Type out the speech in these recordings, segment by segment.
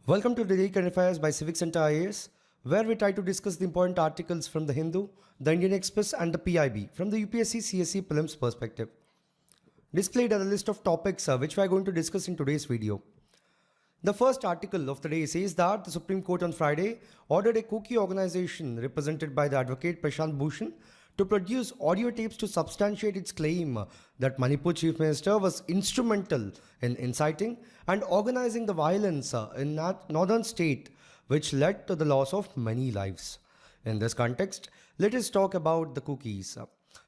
Welcome to Daily Current Affairs by CivicCentre IAS, where we try to discuss the important articles from the Hindu, the Indian Express, and the PIB from the UPSC CSE prelims perspective. Displayed are the list of topics which we are going to discuss in today's video. The first article of the day says that the Supreme Court on Friday ordered a Kuki organization represented by the advocate Prashant Bhushan to produce audio tapes to substantiate its claim that Manipur Chief Minister was instrumental in inciting and organizing the violence in that northern state, which led to the loss of many lives. In this context, let us talk about the Kukis.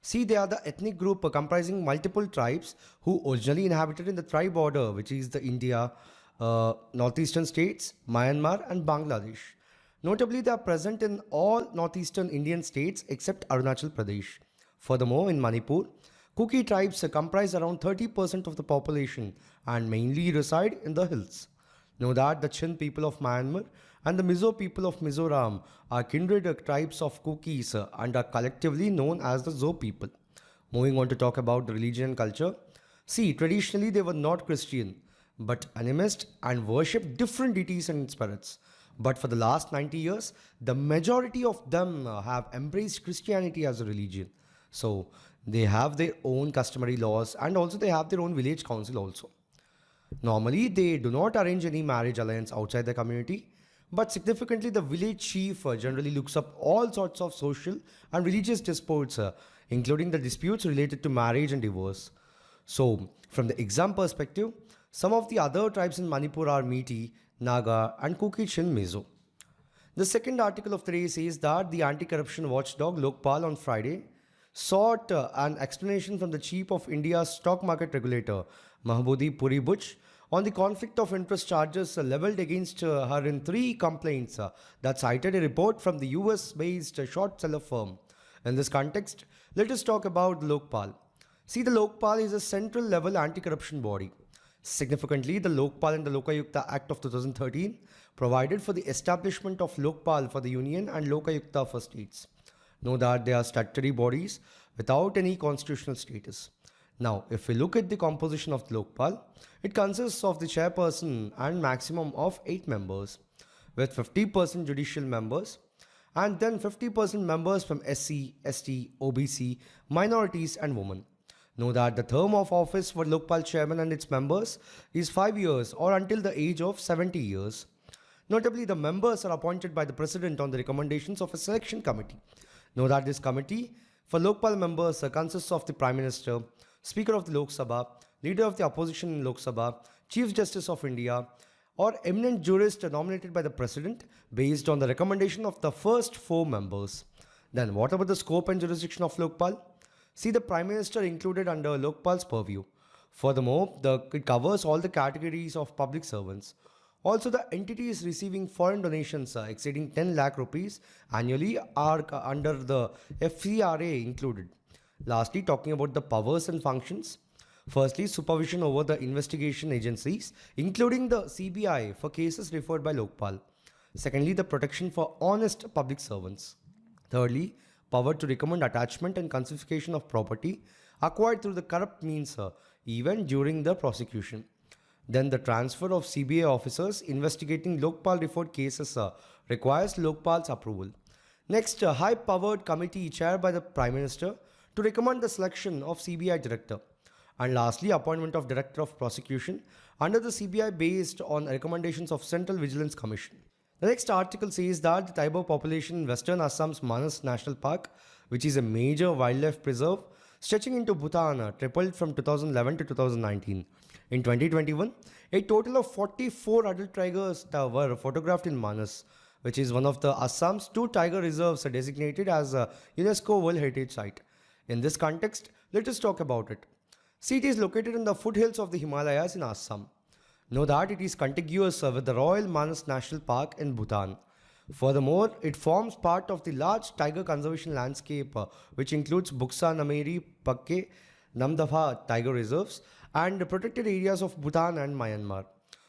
See, they are the ethnic group comprising multiple tribes who originally inhabited in the tribe order, which is the India, northeastern states, Myanmar and Bangladesh. Notably, they are present in all northeastern Indian states except Arunachal Pradesh. Furthermore, in Manipur, Kuki tribes comprise around 30% of the population and mainly reside in the hills. Know that the Chin people of Myanmar and the Mizo people of Mizoram are kindred tribes of Kukis and are collectively known as the Zo people. Moving on to talk about the religion and culture. See, traditionally they were not Christian, but animist and worshipped different deities and spirits. But for the last 90 years, the majority of them have embraced Christianity as a religion. So they have their own customary laws and also they have their own village council also. Normally, they do not arrange any marriage alliance outside the community, but significantly the village chief generally looks up all sorts of social and religious disputes, including the disputes related to marriage and divorce. So from the exam perspective, some of the other tribes in Manipur are Meitei, Naga and Kuki Chin Mizo. The second article of the day says that the anti-corruption watchdog Lokpal on Friday sought an explanation from the chief of India's stock market regulator, Mahbudi Puri Butch, on the conflict of interest charges leveled against her in three complaints that cited a report from the US-based short seller firm. In this context, let us talk about Lokpal. See, the Lokpal is a central level anti-corruption body. Significantly, the Lokpal and the Lokayukta Act of 2013 provided for the establishment of Lokpal for the Union and Lokayukta for states. Know that they are statutory bodies without any constitutional status. Now, if we look at the composition of the Lokpal, it consists of the chairperson and maximum of 8 members, with 50% judicial members and then 50% members from SC, ST, OBC, minorities and women. Know that the term of office for Lokpal chairman and its members is 5 years or until the age of 70 years. Notably, the members are appointed by the president on the recommendations of a selection committee. Know that this committee for Lokpal members consists of the Prime Minister, Speaker of the Lok Sabha, Leader of the Opposition in Lok Sabha, Chief Justice of India, or eminent jurist nominated by the president based on the recommendation of the first 4 members. Then what about the scope and jurisdiction of Lokpal? See, the Prime Minister included under Lokpal's purview. Furthermore, it covers all the categories of public servants. Also, the entities receiving foreign donations exceeding 10 lakh rupees annually are under the FCRA included. Lastly, talking about the powers and functions. Firstly, supervision over the investigation agencies, including the CBI for cases referred by Lokpal. Secondly, the protection for honest public servants. Thirdly, power to recommend attachment and confiscation of property acquired through the corrupt means even during the prosecution. Then the transfer of CBI officers investigating Lokpal referred cases requires Lokpal's approval. Next, a high-powered committee chaired by the Prime Minister to recommend the selection of CBI director. And lastly, appointment of director of prosecution under the CBI based on recommendations of Central Vigilance Commission. The next article says that the tiger population in western Assam's Manus National Park, which is a major wildlife preserve stretching into Bhutan, tripled from 2011 to 2019. In 2021, a total of 44 adult tigers were photographed in Manus, which is one of the Assam's 2 tiger reserves designated as a UNESCO World Heritage Site. In this context, let us talk about it. See, it is located in the foothills of the Himalayas in Assam. Know that it is contiguous with the Royal Manus National Park in Bhutan. Furthermore, it forms part of the large tiger conservation landscape which includes Buksa Nameri, Pakke, Namdapha tiger reserves and protected areas of Bhutan and Myanmar.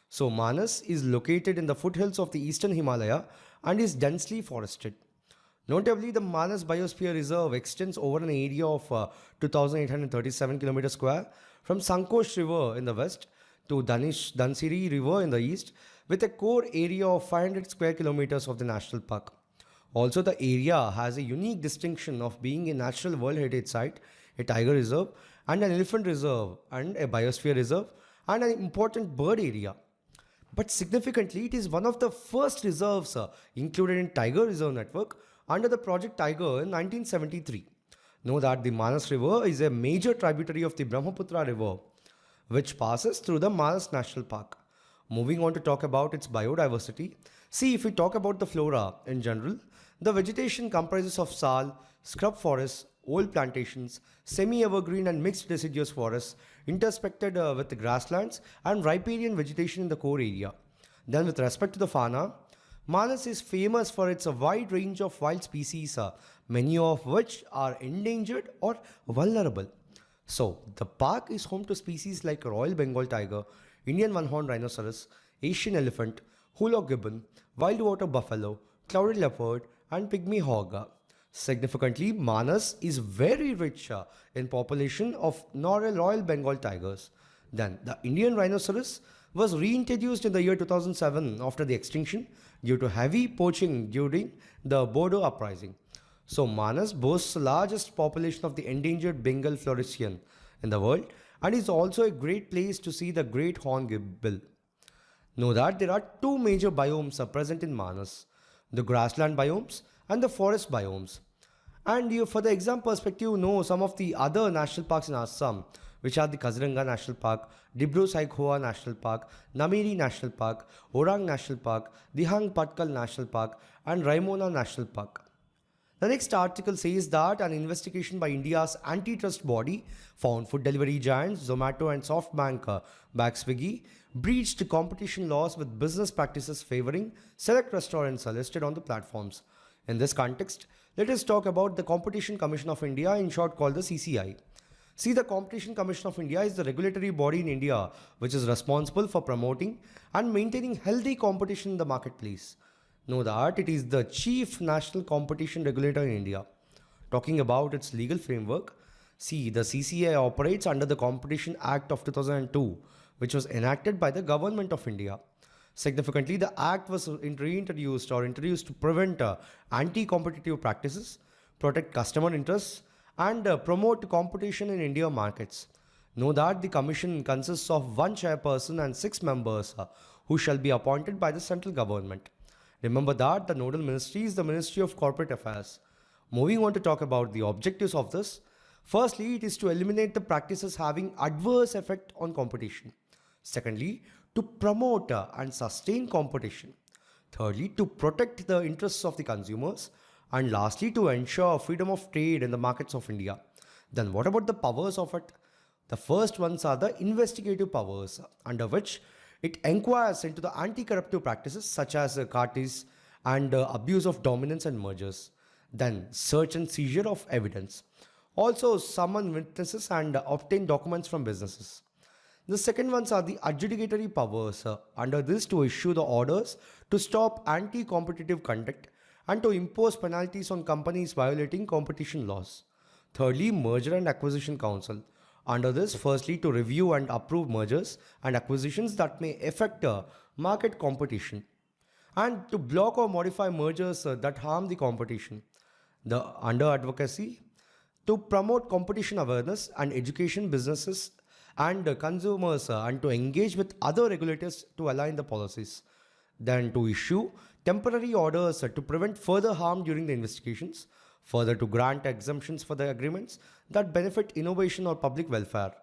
So Manus is located in the foothills of the eastern Himalaya and is densely forested. Notably, the Manus Biosphere Reserve extends over an area of 2,837 km² from Sankosh River in the west to Dhansiri River in the east, with a core area of 500 square kilometers of the national park. Also, the area has a unique distinction of being a natural World Heritage Site, a tiger reserve, and an elephant reserve, and a biosphere reserve, and an important bird area. But significantly, it is one of the first reserves included in Tiger Reserve Network under the Project Tiger in 1973. Know that the Manus River is a major tributary of the Brahmaputra River, which passes through the Manus National Park. Moving on to talk about its biodiversity. See, if we talk about the flora in general, the vegetation comprises of sal, scrub forests, old plantations, semi-evergreen and mixed deciduous forests, intersected with grasslands and riparian vegetation in the core area. Then with respect to the fauna, Manus is famous for its wide range of wild species, many of which are endangered or vulnerable. So, the park is home to species like Royal Bengal tiger, Indian one-horned rhinoceros, Asian elephant, Hulock gibbon, wild water buffalo, clouded leopard, and pygmy hog. Significantly, Manus is very rich in population of Royal Bengal tigers. Then, the Indian rhinoceros was reintroduced in the year 2007 after the extinction due to heavy poaching during the Bodo uprising. So, Manus boasts the largest population of the endangered Bengal Floresian in the world and is also a great place to see the great horned gibbon. Know that there are two major biomes present in Manus, the grassland biomes and the forest biomes. And you, for the exam perspective, know some of the other national parks in Assam, which are the Kaziranga National Park, Dibru-Saikhowa National Park, Namiri National Park, Orang National Park, Dihang Patkal National Park, and Raimona National Park. The next article says that an investigation by India's antitrust body found food delivery giants Zomato and SoftBank back Swiggy breached competition laws with business practices favoring select restaurants listed on the platforms. In this context, let us talk about the Competition Commission of India, in short called the CCI. See, the Competition Commission of India is the regulatory body in India which is responsible for promoting and maintaining healthy competition in the marketplace. Know that it is the chief national competition regulator in India. Talking about its legal framework, see, the CCI operates under the Competition Act of 2002, which was enacted by the Government of India. Significantly, the Act was introduced to prevent anti-competitive practices, protect customer interests, and promote competition in India markets. Know that the Commission consists of one chairperson and 6 members who shall be appointed by the central government. Remember that the nodal ministry is the Ministry of Corporate Affairs. Moving on to talk about the objectives of this. Firstly, it is to eliminate the practices having adverse effect on competition. Secondly, to promote and sustain competition. Thirdly, to protect the interests of the consumers. And lastly, to ensure freedom of trade in the markets of India. Then what about the powers of it? The first ones are the investigative powers, under which it inquires into the anti-corruptive practices such as cartels and abuse of dominance and mergers. Then search and seizure of evidence. Also summon witnesses and obtain documents from businesses. The second ones are the adjudicatory powers, under this to issue the orders to stop anti-competitive conduct and to impose penalties on companies violating competition laws. Thirdly, Merger and Acquisition Council. Under this, firstly, to review and approve mergers and acquisitions that may affect market competition, and to block or modify mergers that harm the competition. The under advocacy, to promote competition awareness and education businesses and consumers and to engage with other regulators to align the policies. Then to issue temporary orders to prevent further harm during the investigations. Further, to grant exemptions for the agreements that benefit innovation or public welfare.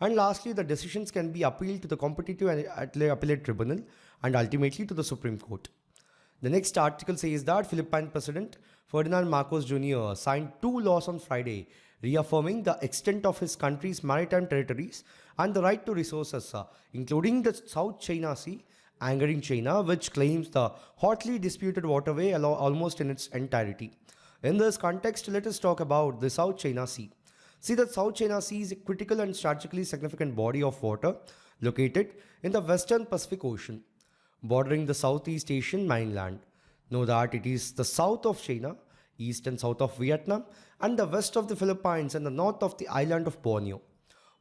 And lastly, the decisions can be appealed to the Competitive and Appellate Tribunal and ultimately to the Supreme Court. The next article says that Philippine President Ferdinand Marcos Jr. signed 2 laws on Friday, reaffirming the extent of his country's maritime territories and the right to resources, including the South China Sea, angering China, which claims the hotly disputed waterway almost in its entirety. In this context, let us talk about the South China Sea. See, the South China Sea is a critical and strategically significant body of water located in the Western Pacific Ocean, bordering the Southeast Asian mainland. Know that it is the south of China, east and south of Vietnam, and the west of the Philippines and the north of the island of Borneo.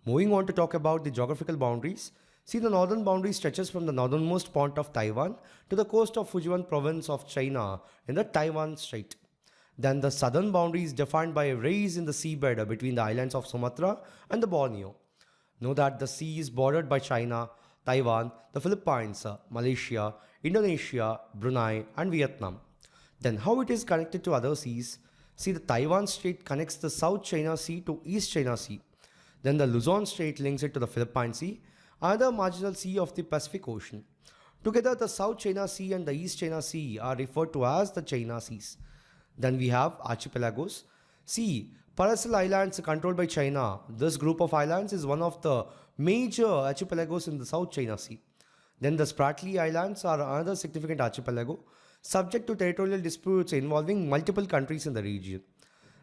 Moving on to talk about the geographical boundaries. See, the northern boundary stretches from the northernmost point of Taiwan to the coast of Fujian province of China in the Taiwan Strait. Then the southern boundary is defined by a raise in the seabed between the islands of Sumatra and the Borneo. Know that the sea is bordered by China, Taiwan, the Philippines, Malaysia, Indonesia, Brunei, and Vietnam. Then how it is connected to other seas? See, the Taiwan Strait connects the South China Sea to East China Sea. Then the Luzon Strait links it to the Philippine Sea, another marginal sea of the Pacific Ocean. Together, the South China Sea and the East China Sea are referred to as the China Seas. Then we have archipelagos. See, Paracel Islands controlled by China. This group of islands is one of the major archipelagos in the South China Sea. Then the Spratly Islands are another significant archipelago, subject to territorial disputes involving multiple countries in the region.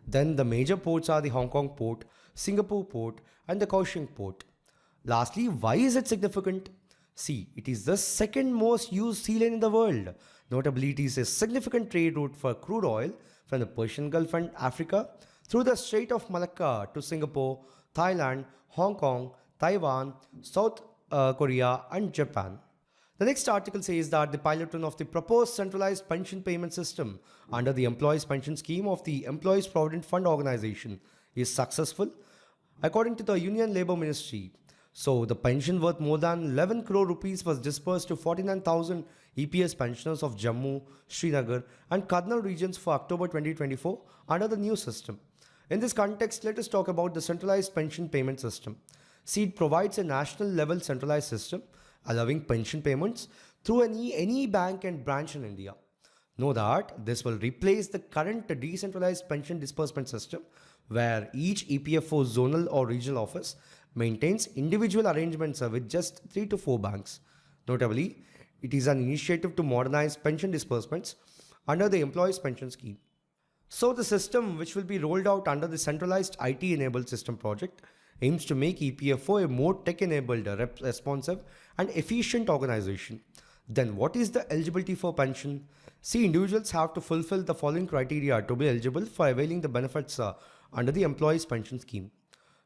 Then the major ports are the Hong Kong port, Singapore port, and the Kaohsiung port. Lastly, why is it significant? See, it is the second most used sea lane in the world. Notably, it is a significant trade route for crude oil from the Persian Gulf and Africa through the Strait of Malacca to Singapore, Thailand, Hong Kong, Taiwan, South Korea, and Japan. The next article says that the pilot run of the proposed centralized pension payment system under the Employees Pension Scheme of the Employees Provident Fund Organization is successful, according to the Union Labour Ministry. So, the pension worth more than 11 crore rupees was disbursed to 49,000 EPS pensioners of Jammu, Srinagar, and Karnal regions for October 2024 under the new system. In this context, let us talk about the centralized pension payment system. See, it provides a national level centralized system allowing pension payments through any bank and branch in India. Know that this will replace the current decentralized pension disbursement system where each EPFO zonal or regional office maintains individual arrangements with just 3 to 4 banks. Notably, it is an initiative to modernize pension disbursements under the Employees Pension Scheme. So the system, which will be rolled out under the Centralized IT-enabled system project, aims to make EPFO a more tech-enabled, responsive and efficient organization. Then what is the eligibility for pension? See, individuals have to fulfill the following criteria to be eligible for availing the benefits under the Employees Pension Scheme.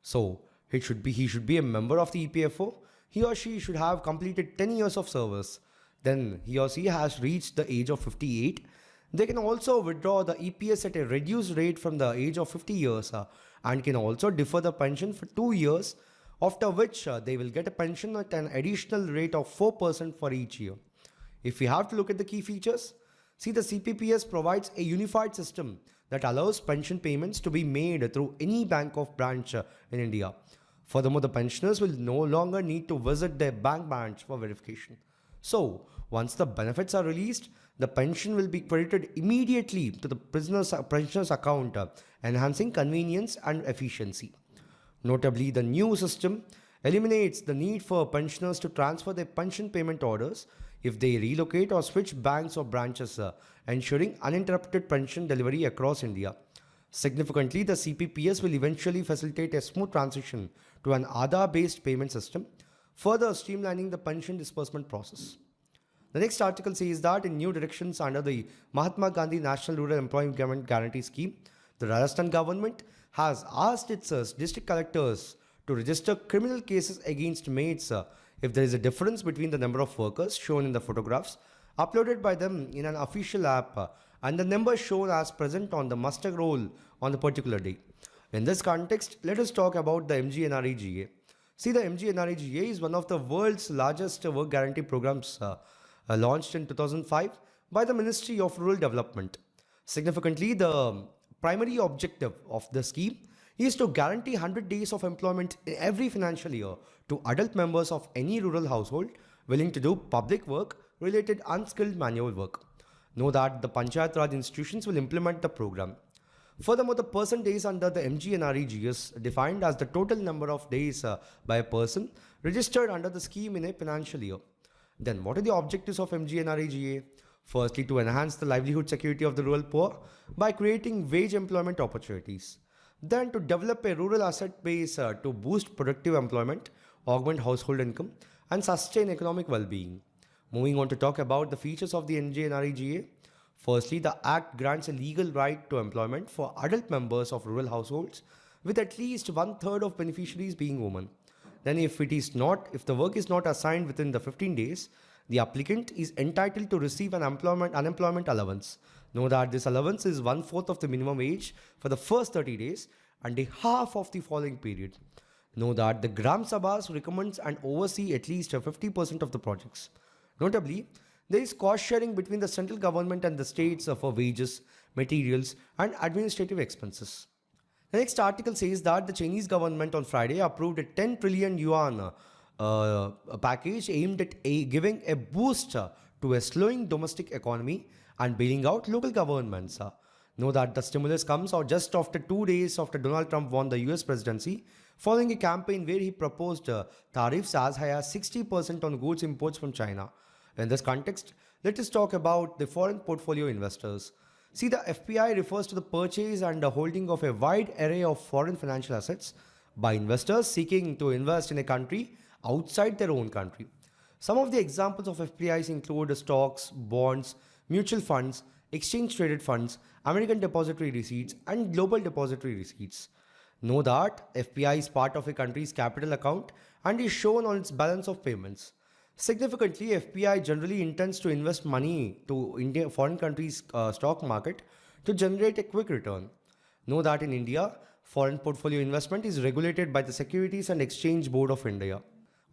So, he should be a member of the EPFO. He or she should have completed 10 years of service. Then he or she has reached the age of 58. They can also withdraw the EPS at a reduced rate from the age of 50 years and can also defer the pension for 2 years, after which they will get a pension at an additional rate of 4% for each year. If we have to look at the key features, see, the CPPS provides a unified system that allows pension payments to be made through any bank of branch in India. Furthermore, the pensioners will no longer need to visit their bank branch for verification. So, once the benefits are released, the pension will be credited immediately to the pensioner's account, enhancing convenience and efficiency. Notably, the new system eliminates the need for pensioners to transfer their pension payment orders if they relocate or switch banks or branches, ensuring uninterrupted pension delivery across India. Significantly, the CPPS will eventually facilitate a smooth transition to an Aadhaar-based payment system, further streamlining the pension disbursement process. The next article says that in new directions under the Mahatma Gandhi National Rural Employment Guarantee Scheme, the Rajasthan government has asked its district collectors to register criminal cases against maids if there is a difference between the number of workers shown in the photographs uploaded by them in an official app and the number shown as present on the muster roll on the particular day. In this context, let us talk about the MGNREGA. See, the MGNREGA is one of the world's largest work guarantee programs launched in 2005 by the Ministry of Rural Development. Significantly, the primary objective of the scheme is to guarantee 100 days of employment in every financial year to adult members of any rural household willing to do public work related unskilled manual work. Know that the Panchayat Raj institutions will implement the program. Furthermore, the person days under the MGNREGA is defined as the total number of days by a person registered under the scheme in a financial year. Then what are the objectives of MGNREGA? Firstly, to enhance the livelihood security of the rural poor by creating wage employment opportunities. Then to develop a rural asset base to boost productive employment, augment household income, and sustain economic well-being. Moving on to talk about the features of the MGNREGA. Firstly, the Act grants a legal right to employment for adult members of rural households, with at least 1/3 of beneficiaries being women. Then if if the work is not assigned within the 15 days, the applicant is entitled to receive an unemployment allowance. Know that this allowance is 1/4 of the minimum wage for the first 30 days and a half of the following period. Know that the Gram Sabhas recommends and oversee at least 50% of the projects. Notably, there is cost sharing between the central government and the states for wages, materials, and administrative expenses. The next article says that the Chinese government on Friday approved a 10 trillion yuan package aimed at giving a boost to a slowing domestic economy and bailing out local governments. Know that the stimulus comes out just after 2 days after Donald Trump won the US presidency, following a campaign where he proposed tariffs as high as 60% on goods imports from China. In this context, let us talk about the foreign portfolio investors. See, the FPI refers to the purchase and the holding of a wide array of foreign financial assets by investors seeking to invest in a country outside their own country. Some of the examples of FPIs include stocks, bonds, mutual funds, exchange traded funds, American depository receipts, and global depository receipts. Know that FPI is part of a country's capital account and is shown on its balance of payments. Significantly, FPI generally intends to invest money to foreign countries' stock market to generate a quick return. Know that in India, foreign portfolio investment is regulated by the Securities and Exchange Board of India.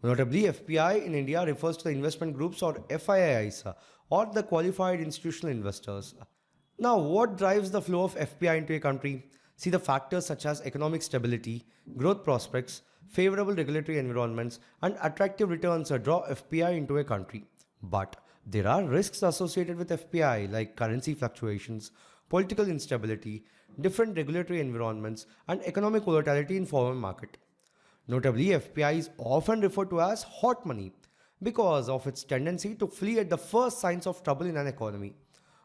Notably, FPI in India refers to the investment groups or FIIs or the qualified institutional investors. Now, what drives the flow of FPI into a country? See, the factors such as economic stability, growth prospects, favorable regulatory environments, and attractive returns draw FPI into a country. But there are risks associated with FPI like currency fluctuations, political instability, different regulatory environments, and economic volatility in foreign market. Notably, FPI is often referred to as hot money because of its tendency to flee at the first signs of trouble in an economy.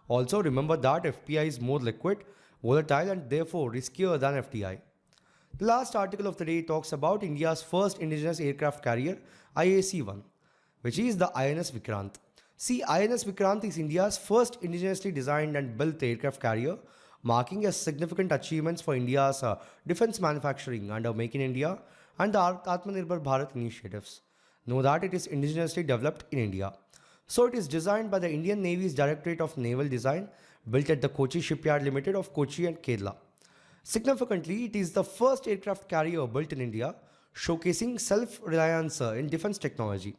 Also, remember that FPI is more liquid, volatile, and therefore riskier than FDI. The last article of the day talks about India's first indigenous aircraft carrier, IAC-1, which is the INS Vikrant. See, INS Vikrant is India's first indigenously designed and built aircraft carrier, marking a significant achievements for India's defense manufacturing under Make in India and the Atmanirbhar Bharat initiatives. Know that it is indigenously developed in India. So it is designed by the Indian Navy's Directorate of Naval Design, built at the Kochi Shipyard Limited of Kochi and Kerala. Significantly, it is the first aircraft carrier built in India, showcasing self-reliance in defense technology.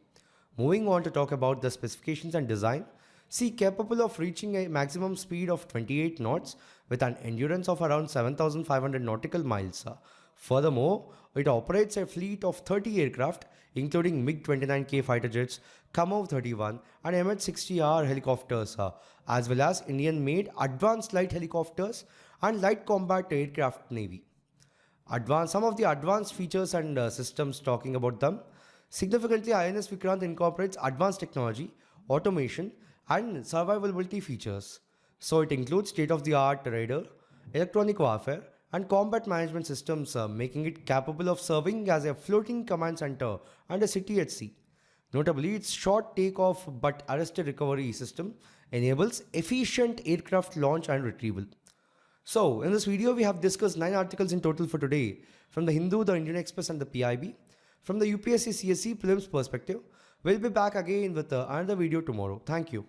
Moving on to talk about the specifications and design, see, capable of reaching a maximum speed of 28 knots with an endurance of around 7,500 nautical miles. Furthermore, it operates a fleet of 30 aircraft, including MiG-29K fighter jets, Kamov-31 and MH-60R helicopters, as well as Indian-made advanced light helicopters and light combat aircraft navy. Some of the advanced features and systems talking about them. Significantly, INS Vikrant incorporates advanced technology, automation, and survivability features. So it includes state-of-the-art radar, electronic warfare, and combat management systems, making it capable of serving as a floating command center and a city at sea. Notably, its short takeoff but arrested recovery system enables efficient aircraft launch and retrieval. So, in this video, we have discussed 9 articles in total for today from the Hindu, the Indian Express, and the PIB. From the UPSC CSE prelims perspective, we'll be back again with another video tomorrow. Thank you.